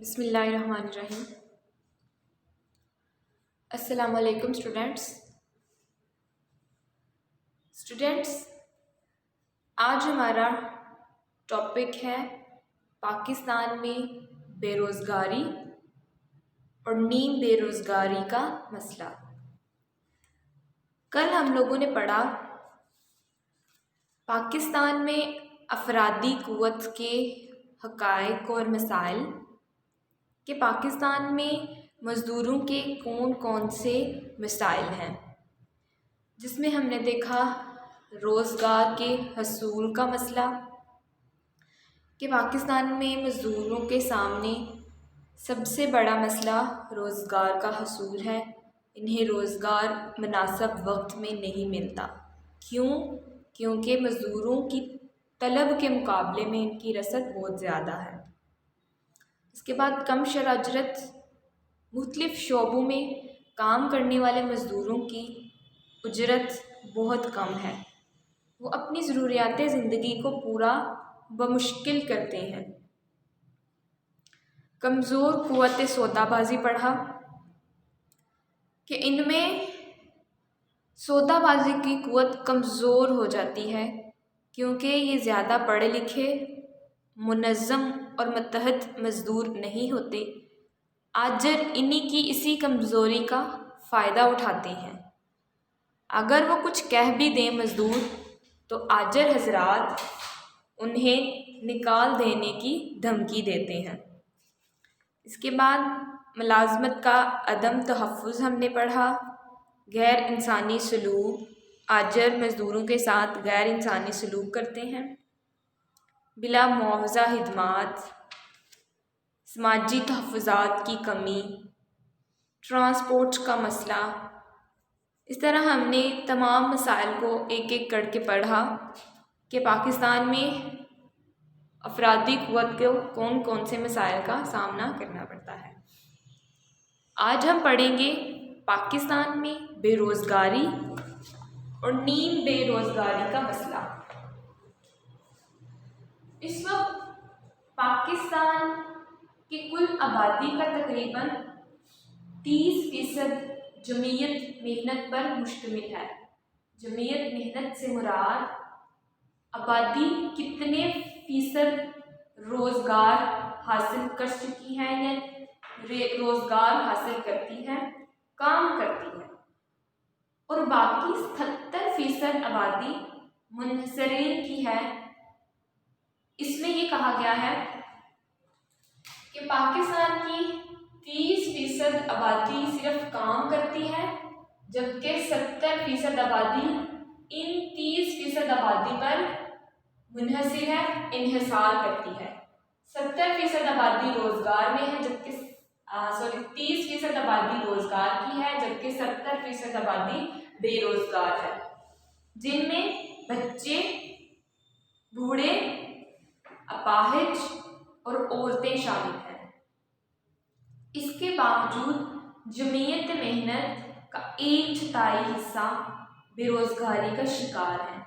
بسم اللہ الرحمن الرحیم۔ السلام علیکم اسٹوڈینٹس، آج ہمارا ٹاپک ہے پاکستان میں بے روزگاری اور نیم بے روزگاری کا مسئلہ۔ کل ہم لوگوں نے پڑھا پاکستان میں افرادی قوت کے حقائق اور مسائل کہ پاکستان میں مزدوروں کے کون کون سے مسائل ہیں، جس میں ہم نے دیکھا روزگار کے حصول کا مسئلہ کہ پاکستان میں مزدوروں کے سامنے سب سے بڑا مسئلہ روزگار کا حصول ہے۔ انہیں روزگار مناسب وقت میں نہیں ملتا۔ کیونکہ مزدوروں کی طلب کے مقابلے میں ان کی رسد بہت زیادہ ہے۔ اس کے بعد کم شرح اجرت، مختلف شعبوں میں کام کرنے والے مزدوروں کی اجرت بہت کم ہے۔ وہ اپنی ضروریات زندگی کو پورا بمشکل کرتے ہیں۔ کمزور قوت سودا بازی پڑھا کہ ان میں سودا بازی کی قوت کمزور ہو جاتی ہے کیونکہ یہ زیادہ پڑھے لکھے، منظم اور متحد مزدور نہیں ہوتے۔ آجر انہی کی اسی کمزوری کا فائدہ اٹھاتے ہیں۔ اگر وہ کچھ کہہ بھی دیں مزدور تو آجر حضرات انہیں نکال دینے کی دھمکی دیتے ہیں۔ اس کے بعد ملازمت کا عدم تحفظ ہم نے پڑھا۔ غیر انسانی سلوک، آجر مزدوروں کے ساتھ غیر انسانی سلوک کرتے ہیں۔ بلا معاوضہ خدمات، سماجی تحفظات کی کمی، ٹرانسپورٹ کا مسئلہ۔ اس طرح ہم نے تمام مسائل کو ایک ایک کر کے پڑھا کہ پاکستان میں افرادی قوت کو کون کون سے مسائل کا سامنا کرنا پڑتا ہے۔ آج ہم پڑھیں گے پاکستان میں بے روزگاری اور نیم بے روزگاری کا مسئلہ۔ اس وقت پاکستان کی کل آبادی کا تقریباً 30% جمعیت محنت پر مشتمل ہے۔ جمعیت محنت سے مراد آبادی کتنے فیصد روزگار حاصل کر چکی ہے یا روزگار حاصل کرتی ہے، کام کرتی ہے، اور باقی 70% آبادی منحصرین کی ہے۔ اس میں یہ کہا گیا ہے کہ پاکستان کی 30% آبادی صرف کام کرتی ہے، جبکہ 70% آبادی ان 30% آبادی پر منحصر ہے، انحصار کرتی ہے۔ 70% آبادی روزگار میں ہے جبکہ 30% آبادی روزگار کی ہے جبکہ 70% آبادی بے روزگار ہے، جن میں بچے، بوڑھے، اپاہج اور عورتیں شامل ہیں۔ اس کے باوجود جمعیت محنت کا 1/4 حصہ بے روزگاری کا شکار ہے۔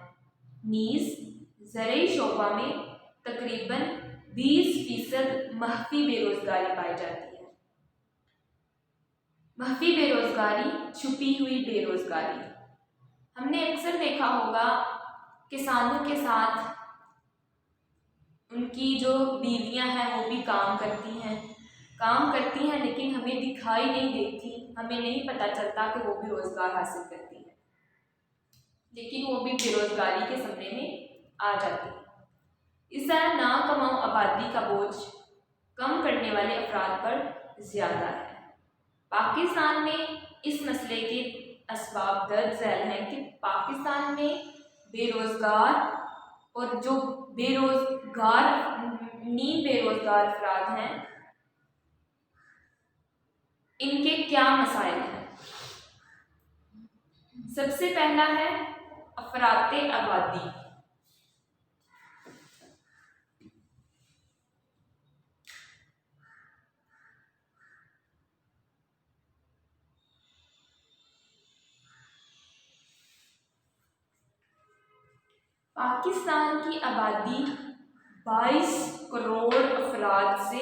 نیز زرعی شعبہ میں تقریباً 20% مخفی بے روزگاری پائی جاتی ہے۔ مخفی بے روزگاری، چھپی ہوئی بے روزگاری۔ ہم نے اکثر دیکھا ہوگا کسانوں کے ساتھ ان کی جو بیویاں ہیں وہ بھی کام کرتی ہیں لیکن ہمیں دکھائی نہیں دیتی، ہمیں نہیں پتہ چلتا کہ وہ بھی روزگار حاصل کرتی ہیں، لیکن وہ بھی بے روزگاری کے زمرے میں آ جاتی ہیں۔ اس طرح ناکماؤ آبادی کا بوجھ کم کرنے والے افراد پر زیادہ ہے۔ پاکستان میں اس مسئلے کے اسباب درج ذیل ہیں کہ پاکستان میں بے روزگار اور جو نیم بے روزگار افراد ہیں ان کے کیا مسائل ہیں۔ سب سے پہلا ہے افراط آبادی۔ پاکستان کی آبادی 22 کروڑ افراد سے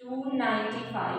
295।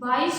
22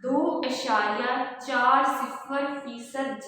2.40%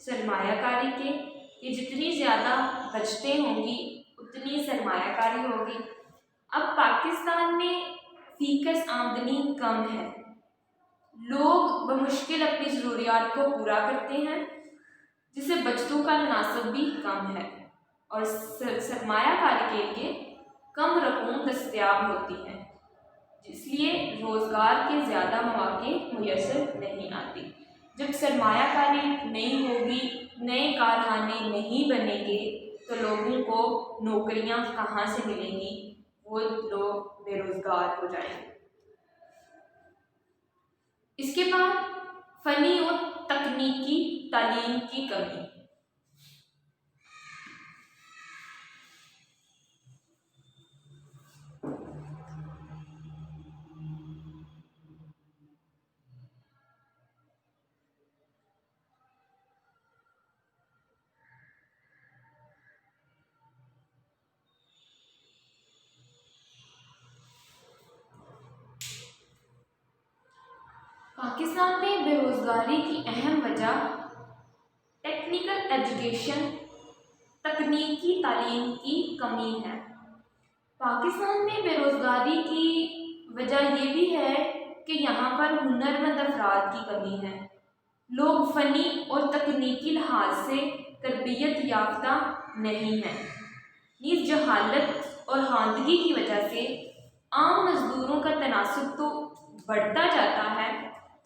سرمایہ کاری کے. یہ جتنی زیادہ بچتیں ہوں گی اتنی سرمایہ کاری ہوگی. اب پاکستان میں فیکس آمدنی کم ہے. لوگ بمشکل اپنی ضروریات کو پورا کرتے ہیں، جس سے بچتوں کا تناسب بھی کم ہے اور سرمایہ کاری کے لیے کم رقم دستیاب ہوتی ہے، اس لیے روزگار کے زیادہ مواقع میسر نہیں آتی. جب سرمایہ کاری نہیں ہوگی، نئے کارخانے نہیں بنیں گے تو لوگوں کو نوکریاں کہاں سے ملیں گی؟ وہ لوگ بے روزگار ہو جائیں گے. اس کے بعد فنی اور تکنیکی تعلیم کی کمی. پاکستان میں بے روزگاری کی اہم وجہ ٹیکنیکل ایجوکیشن، تکنیکی تعلیم کی کمی ہے. پاکستان میں بے روزگاری کی وجہ یہ بھی ہے کہ یہاں پر ہنرمند افراد کی کمی ہے. لوگ فنی اور تکنیکی لحاظ سے تربیت یافتہ نہیں ہیں. نیز جہالت اور خواندگی کی وجہ سے عام مزدوروں کا تناسب تو بڑھتا جاتا ہے،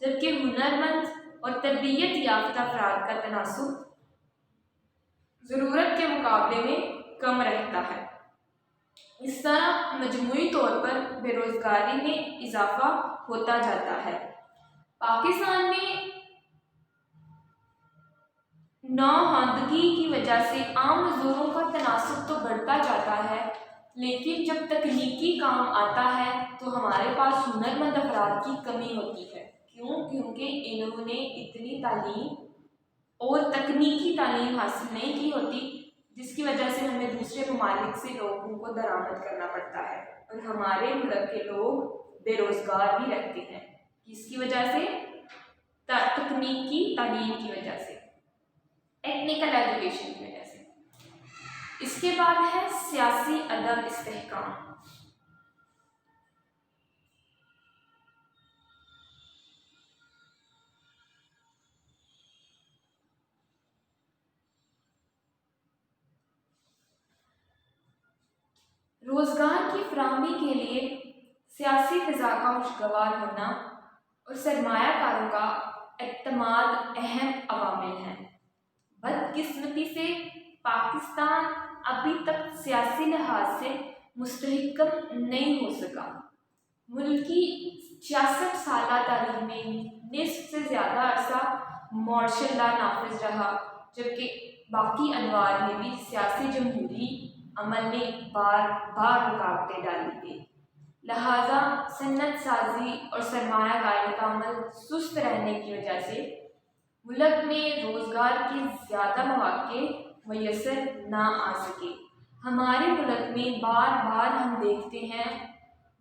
جبکہ ہنرمند اور تربیت یافتہ افراد کا تناسب ضرورت کے مقابلے میں کم رہتا ہے. اس طرح مجموعی طور پر بے روزگاری میں اضافہ ہوتا جاتا ہے. پاکستان میں نوخواندگی کی وجہ سے عام مزدوروں کا تناسب تو بڑھتا جاتا ہے، لیکن جب تکنیکی کام آتا ہے تو ہمارے پاس ہنرمند افراد کی کمی ہوتی ہے. کیوں؟ کیونکہ انہوں نے اتنی تعلیم اور تکنیکی تعلیم حاصل نہیں کی ہوتی، جس کی وجہ سے ہمیں دوسرے ممالک سے لوگوں کو درآمد کرنا پڑتا ہے اور ہمارے ملک کے لوگ بے روزگار بھی رہتے ہیں. کس کی وجہ سے؟ تکنیکی تعلیم کی وجہ سے، ٹیکنیکل ایجوکیشن کی وجہ سے. اس کے بعد ہے سیاسی عدم استحکام. روزگار کی فراہمی کے لیے سیاسی فضا کا خوشگوار ہونا اور سرمایہ کاروں کا اعتماد اہم عوامل ہیں. بدقسمتی سے پاکستان ابھی تک سیاسی لحاظ سے مستحکم نہیں ہو سکا. ملک کی 66 سالہ تاریخ میں نصف سے زیادہ عرصہ مارشل لا نافذ رہا، جبکہ باقی ادوار میں بھی سیاسی جمہوری عمل میں بار بار رکاوٹیں ڈالی گئی. لہذا صنعت سازی اور سرمایہ کاری کا عمل سست رہنے کی وجہ سے ملک میں روزگار کے زیادہ مواقع میسر نہ آ سکے. ہمارے ملک میں بار بار ہم دیکھتے ہیں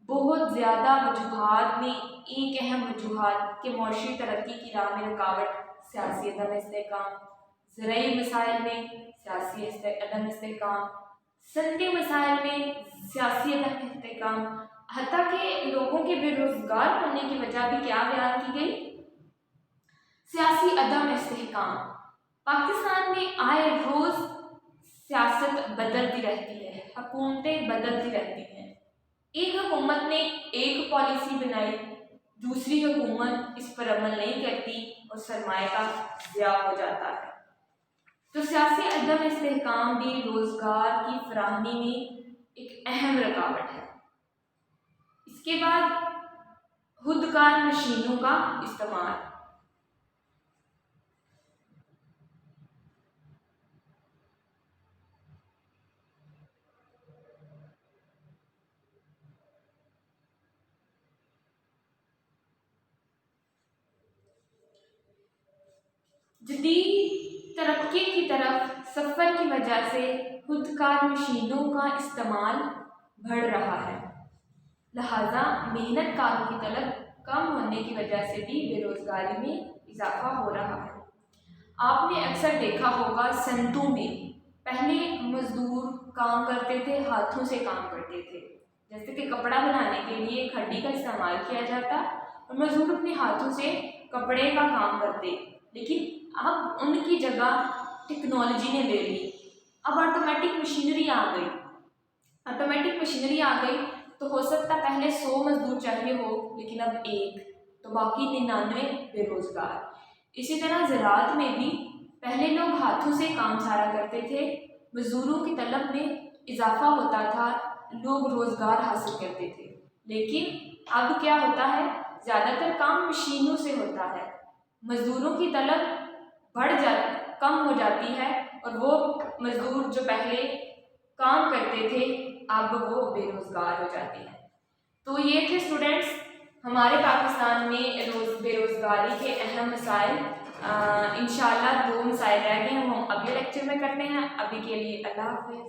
بہت زیادہ وجوہات میں ایک اہم وجوہات کہ معاشی ترقی کی راہ میں رکاوٹ سیاسی عدم استحکام، زرعی مسائل میں سیاسی عدم استحکام، صنعتی مسائل میں سیاسی عدم استحکام، حتیٰ کہ لوگوں کے بے روزگار ہونے کی وجہ بھی کیا بیان کی گئی؟ سیاسی عدم استحکام. پاکستان میں آئے روز سیاست بدلتی رہتی ہے، حکومتیں بدلتی رہتی ہیں. ایک حکومت نے ایک پالیسی بنائی، دوسری حکومت اس پر عمل نہیں کرتی اور سرمایہ کا ضیاع ہو جاتا ہے. تو سیاسی عدم استحکام بھی روزگار کی فراہمی میں ایک اہم رکاوٹ ہے. اس کے بعد خودکار مشینوں کا استعمال. جدید ترقی کی طرف سفر کی وجہ سے خودکار مشینوں کا استعمال بڑھ رہا ہے. لہذا محنت کاروں کی طلب کم ہونے کی وجہ سے بھی بے روزگاری میں اضافہ ہو رہا ہے۔ آپ نے اکثر دیکھا ہوگا صنعتوں میں پہلے مزدور کام کرتے تھے، ہاتھوں سے کام کرتے تھے، جیسے کہ کپڑا بنانے کے لیے کھڈی کا استعمال کیا جاتا اور مزدور اپنے ہاتھوں سے کپڑے کا کام کرتے، لیکن اب ان کی جگہ ٹیکنالوجی نے لے لی۔ اب آٹومیٹک مشینری آ گئی، تو ہو سکتا پہلے 100 مزدور چاہیے ہو لیکن اب ایک، تو باقی 99 بے روزگار۔ اسی طرح زراعت میں بھی پہلے لوگ ہاتھوں سے کام سارا کرتے تھے، مزدوروں کی طلب میں اضافہ ہوتا تھا، لوگ روزگار حاصل کرتے تھے، لیکن اب کیا ہوتا ہے، زیادہ تر کام مشینوں سے ہوتا ہے، مزدوروں کی طلب کم ہو جاتی ہے اور وہ مزدور جو پہلے کام کرتے تھے اب وہ بے روزگار ہو جاتے ہیں۔ تو یہ تھے اسٹوڈینٹس ہمارے پاکستان میں بے روزگاری کے اہم مسائل۔ انشاءاللہ 2 مسائل رہ گئے ہیں، ہم اگلے لیکچر میں کرتے ہیں۔ ابھی کے لیے اللہ حافظ۔